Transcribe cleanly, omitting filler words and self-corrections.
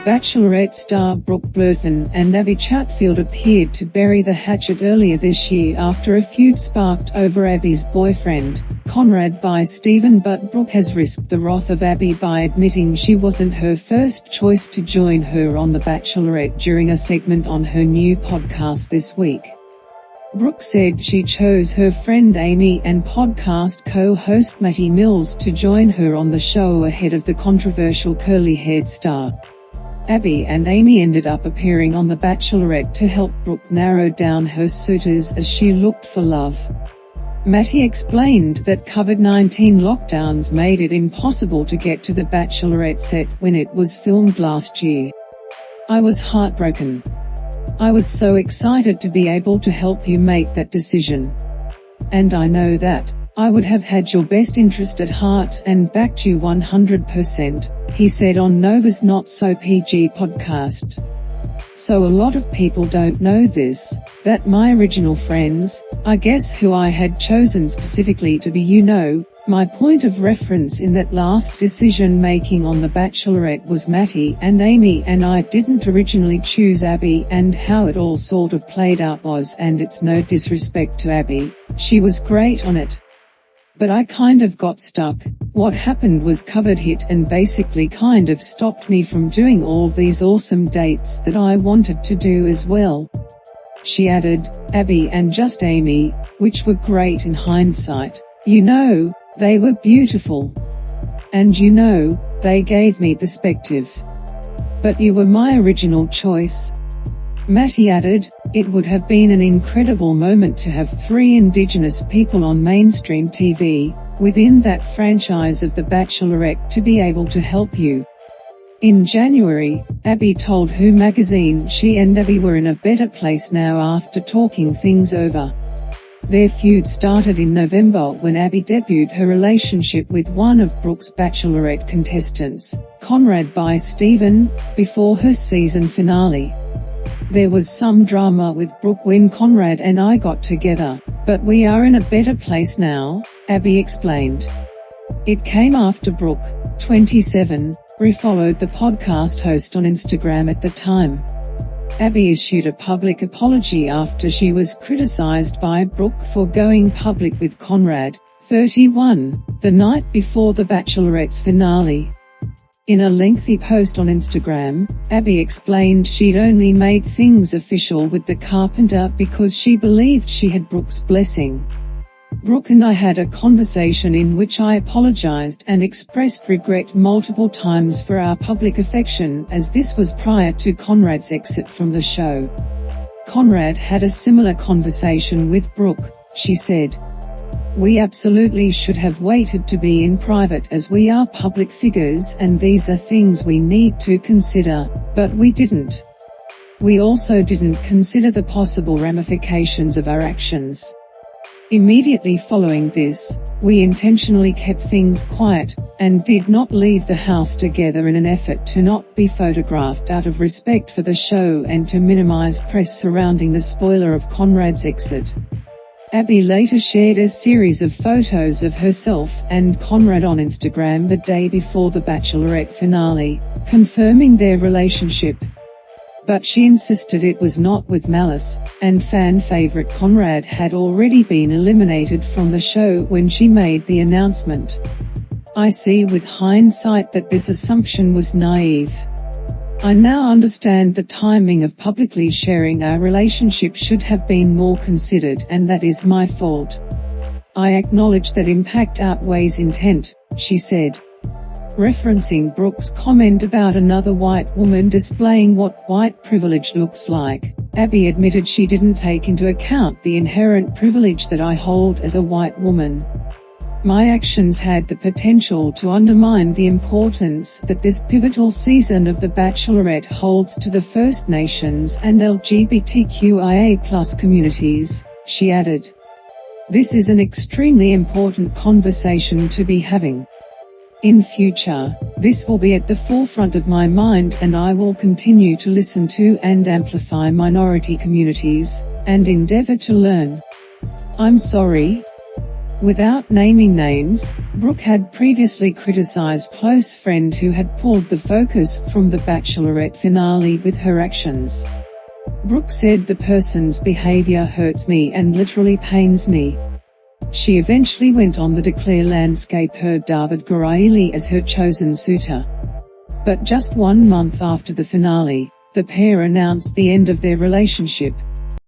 Bachelorette star Brooke Blurton and Abbie Chatfield appeared to bury the hatchet earlier this year after a feud sparked over Abbie's boyfriend, Conrad by Stephen, but Brooke has risked the wrath of Abbie by admitting she wasn't her first choice to join her on The Bachelorette during a segment on her new podcast this week. Brooke said she chose her friend Amy and podcast co-host Matty Mills to join her on the show ahead of the controversial curly-haired star. Abbie and Amy ended up appearing on The Bachelorette to help Brooke narrow down her suitors as she looked for love. Matty explained that COVID-19 lockdowns made it impossible to get to The Bachelorette set when it was filmed last year. "I was heartbroken. I was so excited to be able to help you make that decision. And I know that I would have had your best interest at heart and backed you 100%, he said on Nova's Not So PG podcast. "So a lot of people don't know this, that my original friends, I guess who I had chosen specifically to be my point of reference in that last decision-making on The Bachelorette was Matty and Amy, and I didn't originally choose Abbie, and how it all sort of played out was, and it's no disrespect to Abbie, she was great on it. But I kind of got stuck. What happened was COVID hit and basically kind of stopped me from doing all these awesome dates that I wanted to do as well." She added, "Abbie and just Amy, which were great in hindsight. They were beautiful. And they gave me perspective. But you were my original choice." Matty added, "It would have been an incredible moment to have 3 Indigenous people on mainstream TV, within that franchise of The Bachelorette, to be able to help you." In January, Abbie told Who magazine she and Abbie were in a better place now after talking things over. Their feud started in November when Abbie debuted her relationship with one of Brooke's Bachelorette contestants, Conrad by Stephen, before her season finale. "There was some drama with Brooke when Conrad and I got together, but we are in a better place now," Abbie explained. It came after Brooke, 27, refollowed the podcast host on Instagram at the time. Abbie issued a public apology after she was criticized by Brooke for going public with Conrad, 31, the night before The Bachelorette's finale. In a lengthy post on Instagram, Abbie explained she'd only made things official with the carpenter because she believed she had Brooke's blessing. "Brooke and I had a conversation in which I apologized and expressed regret multiple times for our public affection, as this was prior to Conrad's exit from the show. Conrad had a similar conversation with Brooke," she said. "We absolutely should have waited to be in private as we are public figures and these are things we need to consider, but we didn't. We also didn't consider the possible ramifications of our actions. Immediately following this, we intentionally kept things quiet, and did not leave the house together in an effort to not be photographed out of respect for the show and to minimize press surrounding the spoiler of Conrad's exit." Abbie later shared a series of photos of herself and Conrad on Instagram the day before The Bachelorette finale, confirming their relationship. But she insisted it was not with malice, and fan favorite Conrad had already been eliminated from the show when she made the announcement. "I see with hindsight that this assumption was naive. I now understand the timing of publicly sharing our relationship should have been more considered, and that is my fault. I acknowledge that impact outweighs intent," she said. Referencing Brooke's comment about another white woman displaying what white privilege looks like, Abbie admitted she didn't take into account the inherent privilege that I hold as a white woman. "My actions had the potential to undermine the importance that this pivotal season of The Bachelorette holds to the First Nations and LGBTQIA+ communities," she added. "This is an extremely important conversation to be having. In future, this will be at the forefront of my mind, and I will continue to listen to and amplify minority communities, and endeavour to learn. I'm sorry." Without naming names, Brooke had previously criticized close friend who had pulled the focus from the Bachelorette finale with her actions. Brooke said the person's behaviour hurts me and literally pains me. She eventually went on to declare landscaper David Guraili as her chosen suitor. But just 1 month after the finale, the pair announced the end of their relationship.